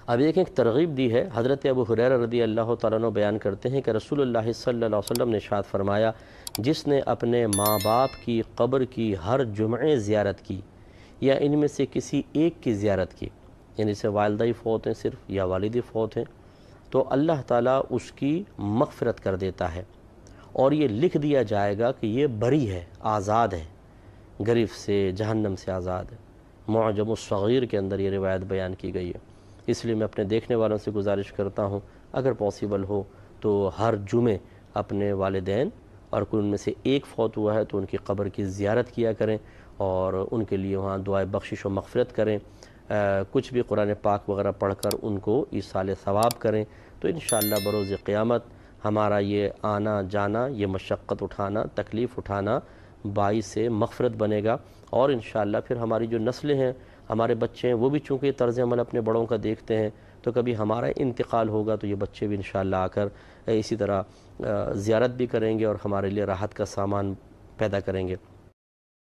اب ایک ترغیب دی ہے، حضرت ابو ہریرہ رضی اللہ تعالیٰ عنہ بیان کرتے ہیں کہ رسول اللہ صلی اللہ علیہ وسلم نے ارشاد فرمایا، جس نے اپنے ماں باپ کی قبر کی ہر جمعے زیارت کی یا ان میں سے کسی ایک کی زیارت کی، یعنی سے والدہ ہی فوت ہیں صرف یا والدی فوت ہیں، تو اللہ تعالیٰ اس کی مغفرت کر دیتا ہے، اور یہ لکھ دیا جائے گا کہ یہ بری ہے، آزاد ہے، گرفت سے، جہنم سے آزاد ہے۔ معجم الصغیر کے اندر یہ روایت بیان کی گئی ہے۔ اس لیے میں اپنے دیکھنے والوں سے گزارش کرتا ہوں، اگر پاسبل ہو تو ہر جمعے اپنے والدین اور کوئی ان میں سے ایک فوت ہوا ہے تو ان کی قبر کی زیارت کیا کریں اور ان کے لیے وہاں دعائے بخشش و مغفرت کریں، کچھ بھی قرآن پاک وغیرہ پڑھ کر ان کو ایصال ثواب کریں، تو انشاءاللہ بروز قیامت ہمارا یہ آنا جانا، یہ مشقت اٹھانا، تکلیف اٹھانا باعث مغفرت بنے گا، اور انشاءاللہ پھر ہماری جو نسلیں ہیں، ہمارے بچے ہیں، وہ بھی چونکہ طرز عمل اپنے بڑوں کا دیکھتے ہیں، تو کبھی ہمارا انتقال ہوگا تو یہ بچے بھی انشاءاللہ آ کر اسی طرح زیارت بھی کریں گے اور ہمارے لیے راحت کا سامان پیدا کریں گے۔